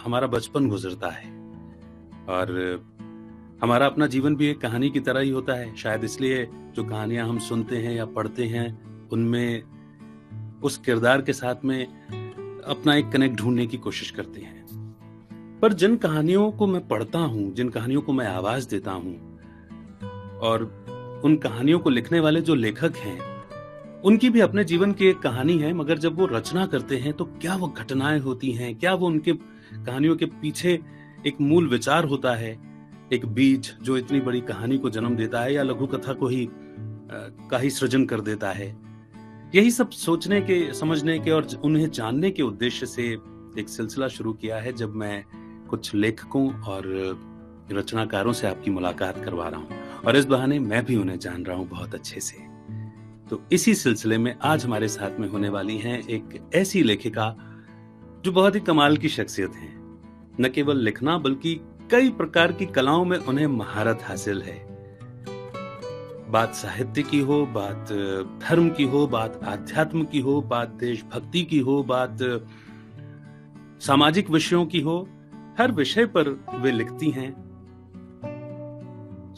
हमारा बचपन गुजरता है और हमारा अपना जीवन भी एक कहानी की तरह ही होता है। शायद इसलिए जो कहानियाँ हम सुनते हैं या पढ़ते हैं, उनमें उस किरदार के साथ में अपना एक कनेक्ट ढूँढने की कोशिश करते हैं। पर जिन कहानियों को मैं पढ़ता हूँ, जिन कहानियों को मैं आवाज़ देता हूँ और उन कहानियों को लिखने वाले जो लेखक हैं, उनकी भी अपने जीवन की एक कहानी है, मगर जब वो रचना करते हैं तो क्या वो घटनाएँ होती हैं, क्या वो उनके कहानियों के पीछे एक मूल विचार होता है, एक बीज जो इतनी बड़ी कहानी को जन्म देता है या लघु कथा को ही का ही सृजन कर देता है। यही सब सोचने के, समझने के और उन्हें जानने के उद्देश्य से एक सिलसिला शुरू किया है, जब मैं कुछ लेखकों और रचनाकारों से आपकी मुलाकात करवा रहा हूँ और इस बहाने मैं भी उन्हें जान रहा हूँ बहुत अच्छे से। तो इसी सिलसिले में आज हमारे साथ में होने वाली हैं एक ऐसी लेखिका जो बहुत ही कमाल की शख्सियत हैं। न केवल लिखना बल्कि कई प्रकार की कलाओं में उन्हें महारत हासिल है। बात साहित्य की हो, बात धर्म की हो, बात आध्यात्म की हो, बात देशभक्ति की हो, बात सामाजिक विषयों की हो, हर विषय पर वे लिखती हैं।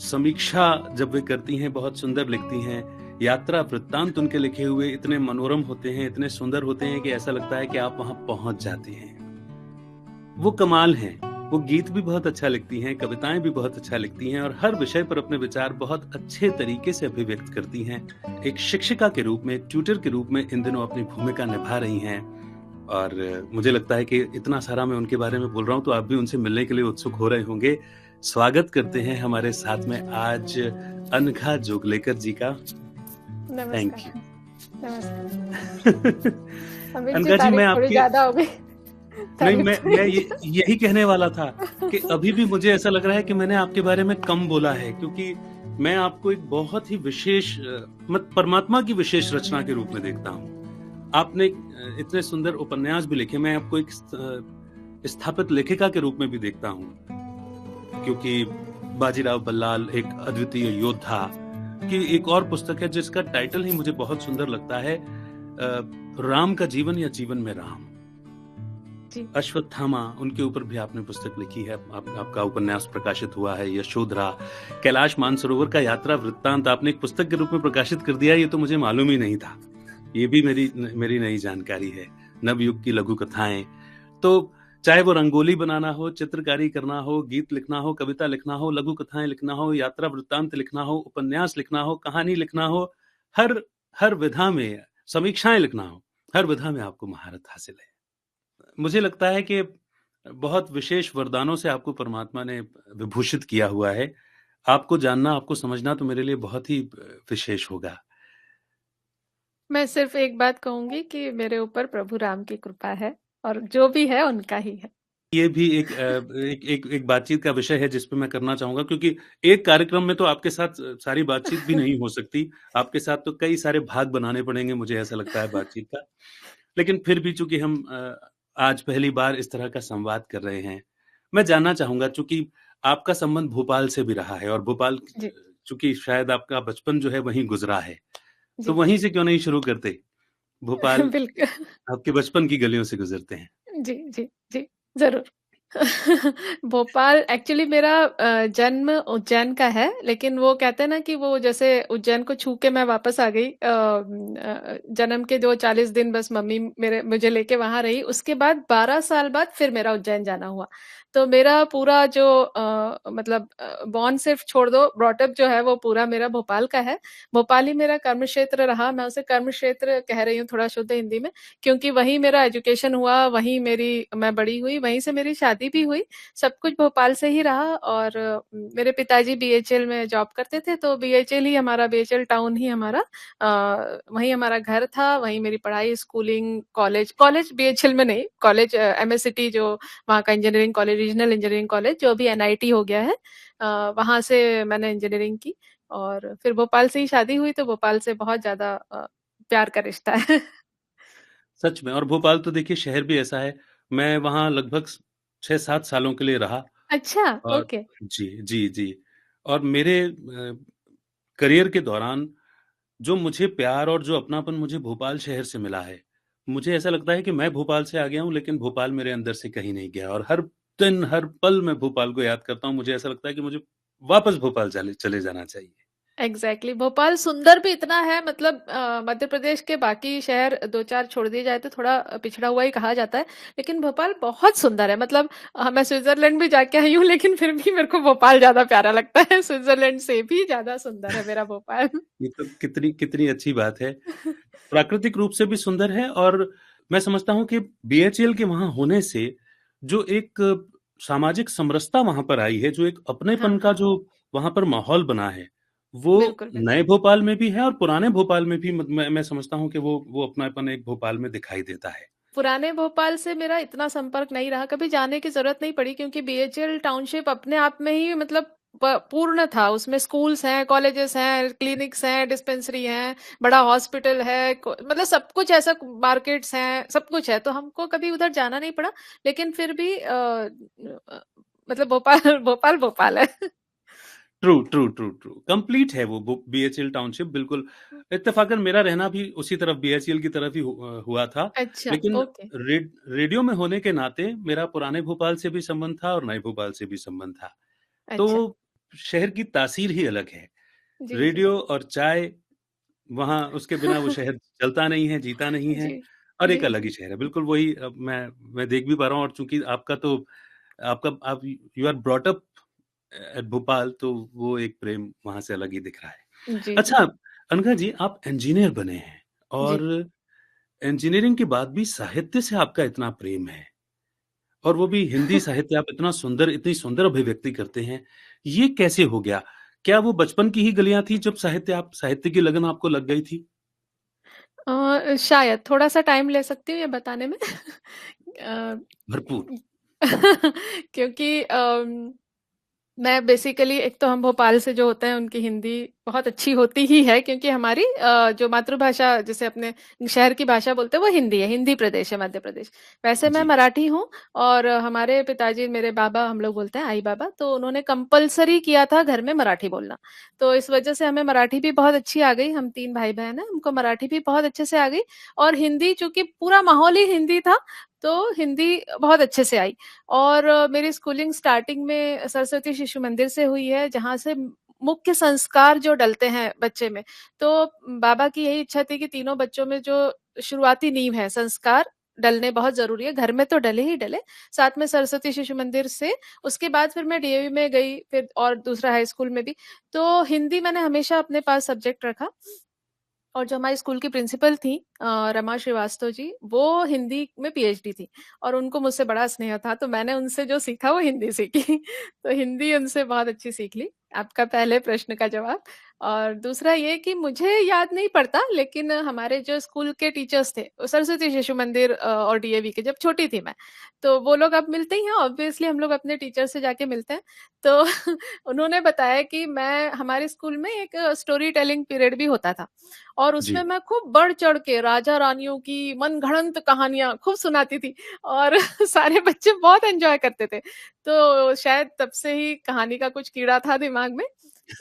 समीक्षा जब वे करती हैं बहुत सुंदर लिखती हैं। यात्रा वृत्तांत उनके लिखे हुए इतने मनोरम होते हैं, इतने सुंदर होते हैं कि ऐसा लगता है कि आप वहां पहुंच जाते हैं। वो कमाल हैं। वो गीत भी बहुत अच्छा लिखती हैं, कविताएं भी बहुत अच्छा लिखती हैं और हर विषय पर अपने विचार बहुत अच्छे तरीके से अभिव्यक्त करती हैं। एक शिक्षिका के रूप में, एक ट्यूटर के रूप में इन दिनों अपनी भूमिका निभा रही हैं और मुझे लगता है कि इतना सारा मैं उनके बारे में बोल रहा हूं तो आप भी उनसे मिलने के लिए उत्सुक हो रहे होंगे। स्वागत करते हैं हमारे साथ में आज अनघा जोगलेकर जी का। थैंक नमस्कार। यू। नमस्कार। अमित जी, अनघा जी, मैं तारीफ थोड़ी आपकी ज्यादा हो गई। नहीं, तारीफ मैं थोड़ी यही कहने वाला था कि अभी भी मुझे ऐसा लग रहा है कि मैंने आपके बारे में कम बोला है, क्योंकि मैं आपको एक बहुत ही विशेष परमात्मा की विशेष रचना के रूप में देखता हूँ। आपने इतने सुंदर उपन्यास भी लिखे, मैं आपको एक स्थापित लेखिका के रूप में भी देखता हूँ, क्योंकि बाजीराव बल्लाल एक अद्वितीय योद्धा की एक और पुस्तक है जिसका टाइटल ही मुझे बहुत सुंदर लगता है, राम का जीवन या जीवन में राम। जी। अश्वत्थामा, उनके ऊपर भी आपने पुस्तक लिखी है, आपका उपन्यास प्रकाशित हुआ है। यशोधरा, कैलाश मानसरोवर का यात्रा वृत्तांत आपने एक पुस्तक के रूप में प्रकाशित कर दिया, ये तो मुझे मालूम ही नहीं था। ये भी मेरी नई जानकारी है। नवयुग की लघु कथाएं, तो चाहे वो रंगोली बनाना हो, चित्रकारी करना हो, गीत लिखना हो, कविता लिखना हो, लघु कथाएं लिखना हो, यात्रा वृत्तांत लिखना हो, उपन्यास लिखना हो, कहानी लिखना हो, हर विधा में, समीक्षाएं लिखना हो, हर विधा में आपको महारत हासिल है। मुझे लगता है कि बहुत विशेष वरदानों से आपको परमात्मा ने विभूषित किया हुआ है। आपको जानना, आपको समझना तो मेरे लिए बहुत ही विशेष होगा। मैं सिर्फ एक बात कहूंगी कि मेरे ऊपर प्रभु राम की कृपा है और जो भी है उनका ही है। ये भी एक बातचीत का विषय है जिस पे मैं करना चाहूँगा, क्योंकि एक कार्यक्रम में तो आपके साथ सारी बातचीत भी नहीं हो सकती। आपके साथ तो कई सारे भाग बनाने पड़ेंगे, मुझे ऐसा लगता है बातचीत का। लेकिन फिर भी चूँकि हम आज पहली बार इस तरह का संवाद कर रहे हैं, मैं जानना चाहूँगा, चूँकि आपका संबंध भोपाल से भी रहा है और भोपाल, जी। चूँकि शायद आपका बचपन जो है वहीं गुज़रा है, तो जी। वहीं से क्यों नहीं शुरू करते? भोपाल बिल्कुल। आपके बचपन की गलियों से गुज़रते हैं। जी, जी, जी, ज़रूर। भोपाल एक्चुअली मेरा जन्म उज्जैन का है, लेकिन वो कहते हैं ना कि वो जैसे उज्जैन को छू के मैं वापस आ गई। जन्म के जो 40 दिन बस मम्मी मुझे लेके वहाँ रही, उसके बाद 12 साल बाद फिर मेरा उज्जैन जाना हुआ। तो मेरा पूरा जो मतलब बॉर्न सिर्फ छोड़ दो, ब्रॉटअप जो है वो पूरा मेरा भोपाल का है। भोपाल ही मेरा कर्म क्षेत्र रहा, मैं उसे कर्म क्षेत्र कह रही हूँ थोड़ा शुद्ध हिंदी में, क्योंकि वहीं मेरा एजुकेशन हुआ, वहीं मैं बड़ी हुई, वहीं से मेरी शादी भी हुई, सब कुछ भोपाल से ही रहा। और मेरे पिताजी बीएचएल में जॉब करते थे, तो बीएचएल टाउन ही हमारा, वहीं हमारा घर था, वहीं मेरी पढ़ाई, स्कूलिंग, कॉलेज बीएचएल में नहीं, कॉलेज एमएस सिटी जो वहाँ का engineering college, regional engineering college जो अभी एनआईटी हो गया है, वहाँ से मैंने इंजीनियरिंग की और फिर भोपाल से ही शादी हुई, तो भोपाल से बहुत ज्यादा प्यार का रिश्ता है। सच में, और भोपाल तो देखिए शहर भी ऐसा है, मैं वहाँ लगभग 6-7 सालों के लिए रहा अच्छा, और ओके। जी, जी, जी। और मेरे करियर के दौरान जो मुझे प्यार और जो अपनापन मुझे भोपाल शहर से मिला है, मुझे ऐसा लगता है कि मैं भोपाल से आ गया हूँ, लेकिन भोपाल मेरे अंदर से कहीं नहीं गया और हर दिन, हर पल मैं भोपाल को याद करता हूँ। मुझे ऐसा लगता है कि मुझे वापस भोपाल चले चले जाना चाहिए। एग्जैक्टली भोपाल सुंदर भी इतना है, मतलब मध्य प्रदेश के बाकी शहर दो चार छोड़ दिए जाए तो थोड़ा पिछड़ा हुआ ही कहा जाता है, लेकिन भोपाल बहुत सुंदर है। मतलब मैं स्विट्जरलैंड भी जाके आई हूँ, लेकिन फिर भी मेरे को भोपाल ज्यादा प्यारा लगता है, स्विट्जरलैंड से भी ज्यादा सुंदर है मेरा भोपाल। ये तो कितनी कितनी अच्छी बात है। प्राकृतिक रूप से भी सुंदर है और मैं समझता हूँ कि बीएचईएल के वहाँ होने से जो एक सामाजिक समरसता वहाँ पर आई है, जो एक हाँ अपनेपन का हाँ, जो वहाँ पर माहौल बना है, वो बिल्कुल नए बिल्कुल। भोपाल में भी है और पुराने भोपाल में भी मैं समझता हूँ कि वो अपनापन एक भोपाल में दिखाई देता है। पुराने भोपाल से मेरा इतना संपर्क नहीं रहा, कभी जाने की जरूरत नहीं पड़ी, क्योंकि बीएचएल टाउनशिप अपने आप में ही मतलब पूर्ण था। उसमें स्कूल्स हैं, कॉलेजेस हैं, क्लिनिक्स हैं, डिस्पेंसरी हैं, बड़ा हॉस्पिटल है, मतलब सब कुछ ऐसा, मार्केट्स हैं, सब कुछ है, तो हमको कभी उधर जाना नहीं पड़ा। लेकिन फिर भी मतलब भोपाल भोपाल भोपाल है। True, true, true, true. Complete है वो बीएचईएल टाउनशिप बिल्कुल। इत्तेफाकन मेरा रहना भी उसी तरफ बीएचईएल की तरफ ही हुआ था। अच्छा, लेकिन ओके। रेडियो में होने के नाते मेरा पुराने भोपाल से भी संबंध था और नए भोपाल से भी संबंध था। तो अच्छा, शहर की तासीर ही अलग है। जी जी। रेडियो और चाय, वहाँ उसके बिना वो शहर चलता नहीं है, जीता नहीं है जी और एक जी अलग जी। ही शहर है। बिल्कुल वही मैं देख भी पा रहा हूँ और चूँकि आपका आप you are brought up at Bhopal, तो वो एक प्रेम वहाँ से अलग ही दिख रहा है। जी जी अच्छा, अनघा जी, आप इंजीनियर बने हैं जी। और इंजीनियरिंग के बाद भी साहित्य से आपका इतना प्रेम है और वो भी हिंदी साहित्य, आप इतनी सुंदर अभिव्यक्ति करते हैं। ये कैसे हो गया? क्या वो बचपन की ही गलियाँ थी जब साहित्य की लगन आपको लग गई थी? शायद थोड़ा-सा टाइम ले सकती हूँ ये बताने में। अ, भरपूर। क्योंकि मैं बेसिकली, एक तो हम भोपाल से जो होते हैं उनकी हिंदी बहुत अच्छी होती ही है, क्योंकि हमारी जो मातृभाषा जिसे अपने शहर की भाषा बोलते हैं वो हिंदी है, हिंदी प्रदेश है मध्य प्रदेश। वैसे मैं जी, मराठी हूँ, और हमारे पिताजी, मेरे बाबा, हम लोग बोलते हैं आई बाबा, तो उन्होंने कंपलसरी किया था घर में मराठी बोलना। तो इस वजह से हमें मराठी भी बहुत अच्छी आ गई, हम 3 भाई-बहन हैं, हमको मराठी भी बहुत अच्छे से आ गई। और हिंदी, चूँकि पूरा माहौल ही हिंदी था, तो हिंदी बहुत अच्छे से आई। और मेरी स्कूलिंग स्टार्टिंग में सरस्वती शिशु मंदिर से हुई है, जहाँ से मुख्य संस्कार जो डलते हैं बच्चे में। तो बाबा की यही इच्छा थी कि तीनों बच्चों में जो शुरुआती नींव है, संस्कार डलने बहुत ज़रूरी है, घर में तो डले ही डले, साथ में सरस्वती शिशु मंदिर से। उसके बाद फिर मैं डीएवी में गई, फिर और दूसरा हाई स्कूल में भी। तो हिंदी मैंने हमेशा अपने पास सब्जेक्ट रखा। और जो हमारी स्कूल की प्रिंसिपल थी रमा श्रीवास्तव जी, वो हिंदी में पीएचडी थी, और उनको मुझसे बड़ा स्नेह था, तो मैंने उनसे जो सीखा वो हिंदी सीखी। तो हिंदी उनसे बहुत अच्छी सीख ली। आपका पहले प्रश्न का जवाब। और दूसरा ये कि मुझे याद नहीं पड़ता, लेकिन हमारे जो स्कूल के टीचर्स थे, वो सरस्वती शिशु मंदिर और डीएवी के, जब छोटी थी मैं, तो वो लोग अब मिलते ही हैं, ऑब्वियसली हम लोग अपने टीचर से जाके मिलते हैं। तो उन्होंने बताया कि मैं, हमारे स्कूल में एक स्टोरी टेलिंग पीरियड भी होता था, और उसमें जी। मैं खूब बढ़-चढ़ के राजा-रानियों की मनगढ़ंत कहानियाँ खूब सुनाती थी, और सारे बच्चे बहुत एन्जॉय करते थे। तो शायद तब से ही कहानी का कुछ कीड़ा था दिमाग में।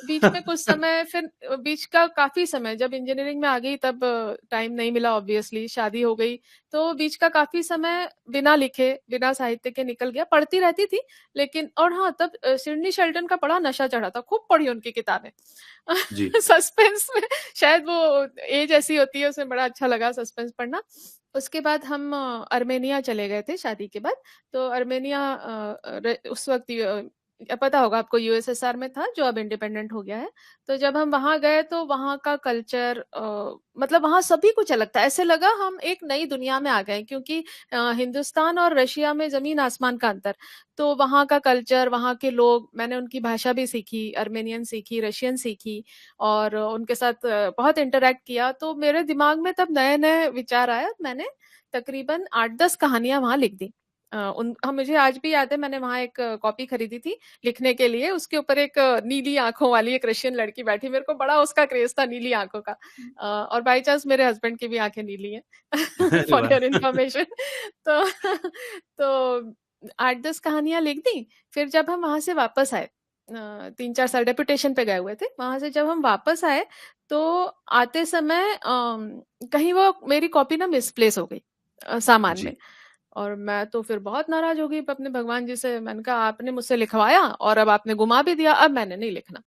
बीच में कुछ समय, फिर बीच का काफ़ी समय जब इंजीनियरिंग में आ गई, तब टाइम नहीं मिला, ऑब्वियसली शादी हो गई। तो बीच का काफ़ी समय बिना लिखे, बिना साहित्य के निकल गया। पढ़ती रहती थी, लेकिन, और हाँ, तब सिडनी शेल्डन का बड़ा नशा चढ़ा था, खूब पढ़ी उनकी किताबें। जी, सस्पेंस में, शायद वो एज ऐसी होती है, उसमें बड़ा अच्छा लगा सस्पेंस पढ़ना। उसके बाद हम अर्मेनिया चले गए थे शादी के बाद। तो अर्मेनिया उस वक्त पता होगा आपको, यूएसएसआर में था, जो अब इंडिपेंडेंट हो गया है। तो जब हम वहां गए तो वहां का कल्चर, मतलब वहां सभी कुछ अलग था, ऐसे लगा हम एक नई दुनिया में आ गए, क्योंकि हिंदुस्तान और रशिया में जमीन आसमान का अंतर। तो वहाँ का कल्चर, वहाँ के लोग, मैंने उनकी भाषा भी सीखी, अर्मेनियन सीखी, रशियन सीखी, और उनके साथ बहुत इंटरैक्ट किया। तो मेरे दिमाग में तब नए-नए विचार आए, मैंने तकरीबन 8-10 कहानियाँ वहाँ लिख दी। मुझे आज भी याद है, मैंने वहाँ एक कॉपी खरीदी थी लिखने के लिए, उसके ऊपर एक नीली आँखों वाली एक रशियन लड़की बैठी, मेरे को बड़ा उसका क्रेज़ था नीली आँखों का। और बाय चांस मेरे हस्बैंड की भी आँखें नीली हैं, अरे फॉर वाह! Your information. तो तो 8-10 कहानियाँ लिख दी, फिर जब हम वहाँ से वापस आए, 3-4 साल डेपुटेशन पे गए हुए थे, वहाँ से जब हम वापस आए, तो आते समय कहीं वो मेरी कॉपी ना मिसप्लेस हो गई। सामान में। जी। और मैं तो फिर बहुत नाराज़ हो गई अपने भगवान जी से, मैंने कहा आपने मुझसे लिखवाया और अब आपने गुमा भी दिया, अब मैंने नहीं लिखना।